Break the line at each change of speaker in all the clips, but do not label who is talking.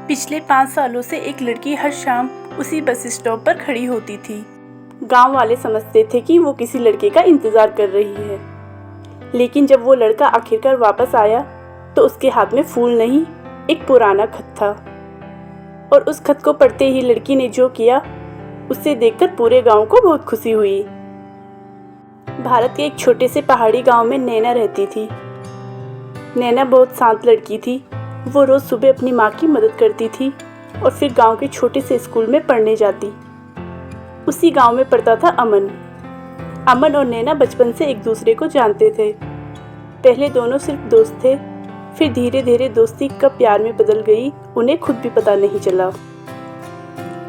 पिछले 5 सालों से एक लड़की हर शाम उसी बस स्टॉप पर खड़ी होती थी। गांव वाले समझते थे कि वो किसी लड़के का इंतज़ार कर रही है, लेकिन जब वो लड़का आखिरकार वापस आया तो उसके हाथ में फूल नहीं, एक पुराना खत था। और उस खत को पढ़ते ही लड़की ने जो किया उसे देखकर पूरे गांव को बहुत खुशी हुई। भारत के एक छोटे से पहाड़ी गांव में नैना रहती थी। नैना बहुत शांत लड़की थी। वो रोज़ सुबह अपनी माँ की मदद करती थी और फिर गांव के छोटे से स्कूल में पढ़ने जाती। उसी गांव में पढ़ता था अमन। अमन और नैना बचपन से एक दूसरे को जानते थे। पहले दोनों सिर्फ दोस्त थे, फिर धीरे धीरे दोस्ती कब प्यार में बदल गई उन्हें खुद भी पता नहीं चला।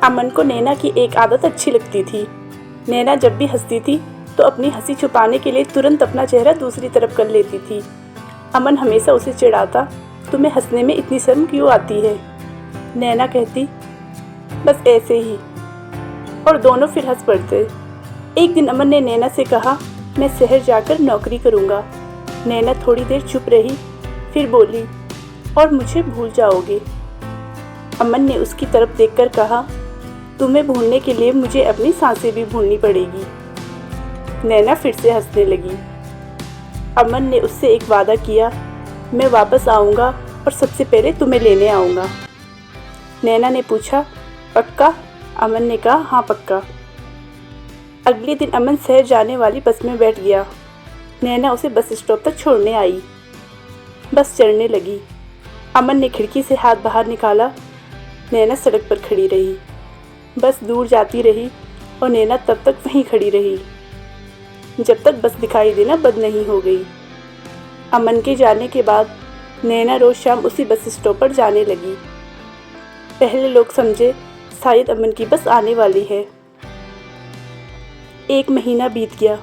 अमन को नैना की एक आदत अच्छी लगती थी। नैना जब भी हंसती थी तो अपनी हंसी छुपाने के लिए तुरंत अपना चेहरा दूसरी तरफ कर लेती थी। अमन हमेशा उसे चिढ़ाता, तुम्हें हंसने में इतनी शर्म क्यों आती है? नैना कहती, बस ऐसे ही, और दोनों फिर हंस पड़ते। एक दिन अमन ने नैना से कहा, मैं शहर जाकर नौकरी करूँगा। नैना थोड़ी देर चुप रही, फिर बोली, और मुझे भूल जाओगे? अमन ने उसकी तरफ देखकर कहा, तुम्हें भूलने के लिए मुझे अपनी सांसें भी भूलनी पड़ेगी। नैना फिर से हंसने लगी। अमन ने उससे एक वादा किया, मैं वापस आऊँगा और सबसे पहले तुम्हें लेने आऊँगा। नैना ने पूछा, पक्का? अमन ने कहा, हाँ पक्का। अगले दिन अमन शहर जाने वाली बस में बैठ गया। नैना उसे बस स्टॉप तक छोड़ने आई। बस चढ़ने लगी। अमन ने खिड़की से हाथ बाहर निकाला। नैना सड़क पर खड़ी रही। बस दूर जाती रही और नैना तब तक वहीं खड़ी रही जब तक बस दिखाई देना बंद नहीं हो गई। अमन के जाने के बाद नैना रोज़ शाम उसी बस स्टॉप पर जाने लगी। पहले लोग समझे शायद अमन की बस आने वाली है। 1 महीना बीत गया,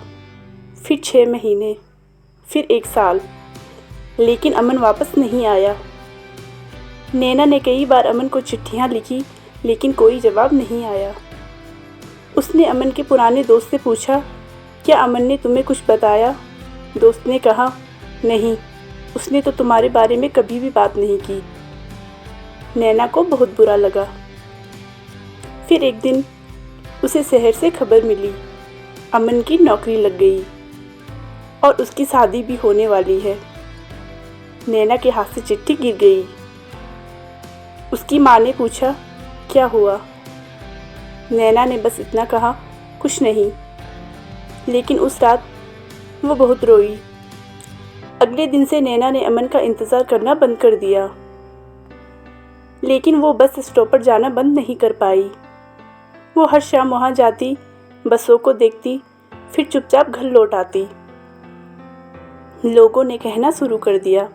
फिर 6 महीने, फिर 1 साल, लेकिन अमन वापस नहीं आया। नैना ने कई बार अमन को चिट्ठियाँ लिखी, लेकिन कोई जवाब नहीं आया। उसने अमन के पुराने दोस्त से पूछा, क्या अमन ने तुम्हें कुछ बताया? दोस्त ने कहा, नहीं, उसने तो तुम्हारे बारे में कभी भी बात नहीं की। नैना को बहुत बुरा लगा। फिर एक दिन उसे शहर से खबर मिली, अमन की नौकरी लग गई और उसकी शादी भी होने वाली है। नैना के हाथ से चिट्ठी गिर गई। उसकी माँ ने पूछा, क्या हुआ? नैना ने बस इतना कहा, कुछ नहीं। लेकिन उस रात वो बहुत रोई। अगले दिन से नैना ने अमन का इंतज़ार करना बंद कर दिया, लेकिन वो बस स्टॉप पर जाना बंद नहीं कर पाई। वो हर शाम वहाँ जाती, बसों को देखती, फिर चुपचाप घर लौट आती। लोगों ने कहना शुरू कर दिया,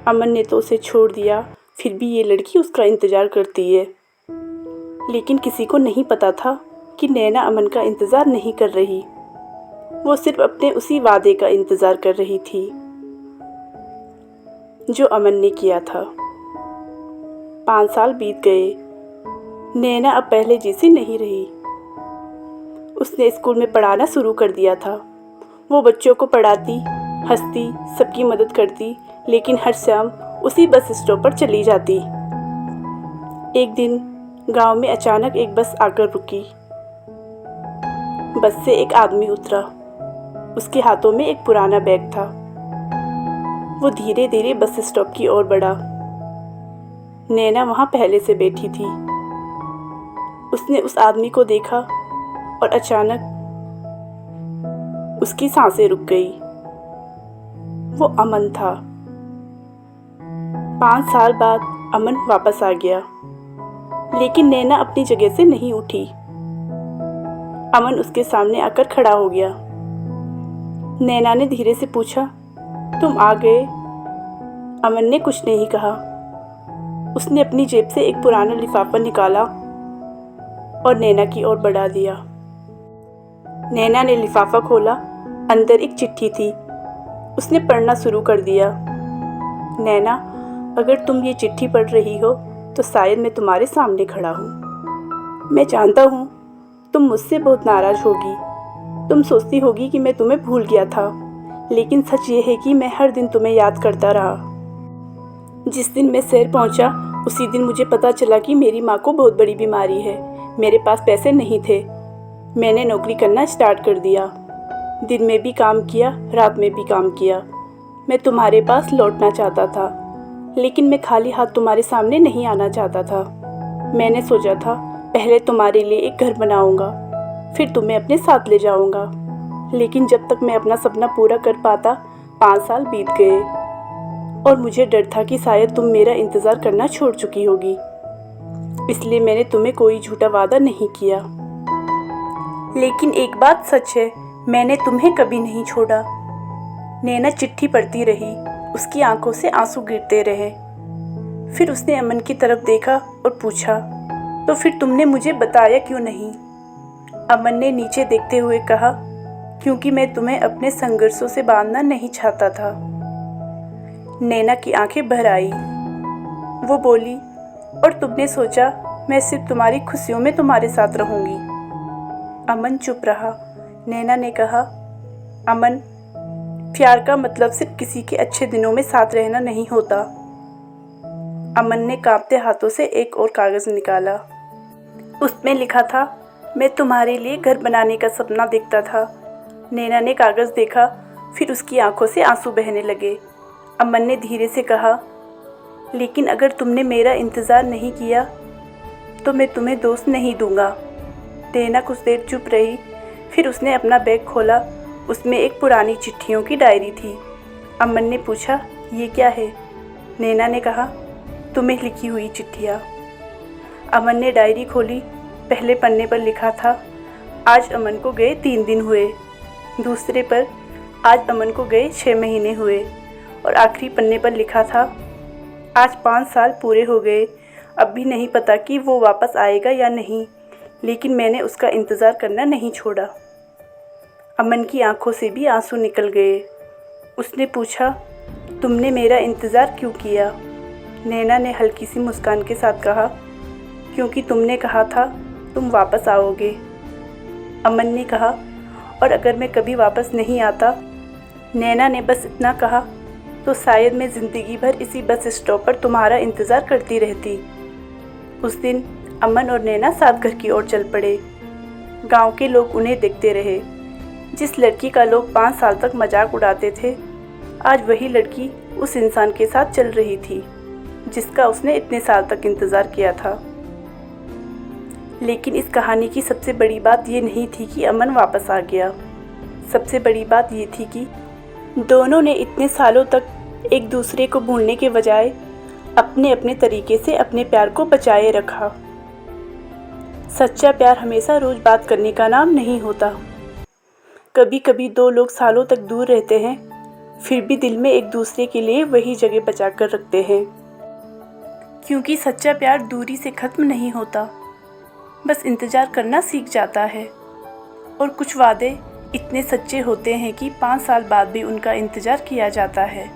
अमन ने तो उसे छोड़ दिया, फिर भी ये लड़की उसका इंतज़ार करती है। लेकिन किसी को नहीं पता था कि नैना अमन का इंतज़ार नहीं कर रही। वो सिर्फ अपने उसी वादे का इंतज़ार कर रही थी जो अमन ने किया था। 5 साल बीत गए। नैना अब पहले जैसी नहीं रही। उसने स्कूल में पढ़ाना शुरू कर दिया था। वो बच्चों को पढ़ाती, हंसती, सबकी मदद करती, लेकिन हर शाम उसी बस स्टॉप पर चली जाती। एक दिन गांव में अचानक एक बस आकर रुकी। बस से एक आदमी उतरा। उसके हाथों में एक पुराना बैग था। वो धीरे धीरे बस स्टॉप की ओर बढ़ा। नैना वहाँ पहले से बैठी थी। उसने उस आदमी को देखा और अचानक उसकी सांसें रुक गई। वो अमन था। 5 साल बाद अमन वापस आ गया, लेकिन नैना अपनी जगह से नहीं उठी। अमन उसके सामने आकर खड़ा हो गया। नैना ने धीरे से पूछा, तुम आ गए? अमन ने कुछ नहीं कहा। उसने अपनी जेब से एक पुराना लिफाफा निकाला और नैना की ओर बढ़ा दिया। नैना ने लिफाफा खोला। अंदर एक चिट्ठी थी। उसने पढ़ना शुरू कर दिया। नैना, अगर तुम ये चिट्ठी पढ़ रही हो तो शायद मैं तुम्हारे सामने खड़ा हूँ। मैं जानता हूँ तुम मुझसे बहुत नाराज़ होगी। तुम सोचती होगी कि मैं तुम्हें भूल गया था, लेकिन सच ये है कि मैं हर दिन तुम्हें याद करता रहा। जिस दिन मैं शहर पहुंचा उसी दिन मुझे पता चला कि मेरी माँ को बहुत बड़ी बीमारी है। मेरे पास पैसे नहीं थे। मैंने नौकरी करना स्टार्ट कर दिया। दिन में भी काम किया, रात में भी काम किया। मैं तुम्हारे पास लौटना चाहता था, लेकिन मैं खाली हाथ तुम्हारे सामने नहीं आना चाहता था। मैंने सोचा था पहले तुम्हारे लिए एक घर बनाऊंगा, फिर तुम्हें अपने साथ ले जाऊंगा। लेकिन जब तक मैं अपना सपना पूरा कर पाता 5 साल बीत गए और मुझे डर था कि शायद तुम मेरा इंतज़ार करना छोड़ चुकी होगी। इसलिए मैंने तुम्हें कोई झूठा वादा नहीं किया। लेकिन एक बात सच है, मैंने तुम्हें कभी नहीं छोड़ा। नैना चिट्ठी पढ़ती रही। उसकी आंखों से आंसू गिरते रहे। फिर उसने अमन की तरफ देखा और पूछा, तो फिर तुमने मुझे बताया क्यों नहीं? अमन ने नीचे देखते हुए कहा, क्योंकि मैं तुम्हें अपने संघर्षों से बांधना नहीं चाहता था। नैना की आंखें भर आई। वो बोली, और तुमने सोचा मैं सिर्फ तुम्हारी खुशियों में तुम्हारे साथ रहूंगी? अमन चुप रहा। नैना ने कहा, अमन, प्यार का मतलब सिर्फ किसी के अच्छे दिनों में साथ रहना नहीं होता। अमन ने कांपते हाथों से एक और कागज़ निकाला। उसमें लिखा था, मैं तुम्हारे लिए घर बनाने का सपना देखता था। नैना ने कागज़ देखा, फिर उसकी आंखों से आंसू बहने लगे। अमन ने धीरे से कहा, लेकिन अगर तुमने मेरा इंतज़ार नहीं किया तो मैं तुम्हें दोस्त नहीं दूंगा। नैना कुछ देर चुप रही, फिर उसने अपना बैग खोला। उसमें एक पुरानी चिट्ठियों की डायरी थी। अमन ने पूछा, ये क्या है? नैना ने कहा, तुम्हें लिखी हुई चिट्ठियाँ। अमन ने डायरी खोली। पहले पन्ने पर लिखा था, आज अमन को गए 3 दिन हुए। दूसरे पर, आज अमन को गए 6 महीने हुए। और आखिरी पन्ने पर लिखा था, आज 5 साल पूरे हो गए। अब भी नहीं पता कि वो वापस आएगा या नहीं, लेकिन मैंने उसका इंतज़ार करना नहीं छोड़ा। अमन की आंखों से भी आंसू निकल गए। उसने पूछा, तुमने मेरा इंतज़ार क्यों किया? नैना ने हल्की सी मुस्कान के साथ कहा, क्योंकि तुमने कहा था तुम वापस आओगे। अमन ने कहा, और अगर मैं कभी वापस नहीं आता? नैना ने बस इतना कहा, तो शायद मैं ज़िंदगी भर इसी बस स्टॉप पर तुम्हारा इंतज़ार करती रहती। उस दिन अमन और नैना साथ घर की ओर चल पड़े। गांव के लोग उन्हें देखते रहे। जिस लड़की का लोग 5 साल तक मजाक उड़ाते थे, आज वही लड़की उस इंसान के साथ चल रही थी जिसका उसने इतने साल तक इंतज़ार किया था। लेकिन इस कहानी की सबसे बड़ी बात ये नहीं थी कि अमन वापस आ गया। सबसे बड़ी बात ये थी कि दोनों ने इतने सालों तक एक दूसरे को भूलने के बजाय अपने अपने तरीके से अपने प्यार को बचाए रखा। सच्चा प्यार हमेशा रोज़ बात करने का नाम नहीं होता। कभी कभी 2 लोग सालों तक दूर रहते हैं, फिर भी दिल में एक दूसरे के लिए वही जगह बचा कर रखते हैं। क्योंकि सच्चा प्यार दूरी से ख़त्म नहीं होता, बस इंतज़ार करना सीख जाता है। और कुछ वादे इतने सच्चे होते हैं कि 5 साल बाद भी उनका इंतज़ार किया जाता है।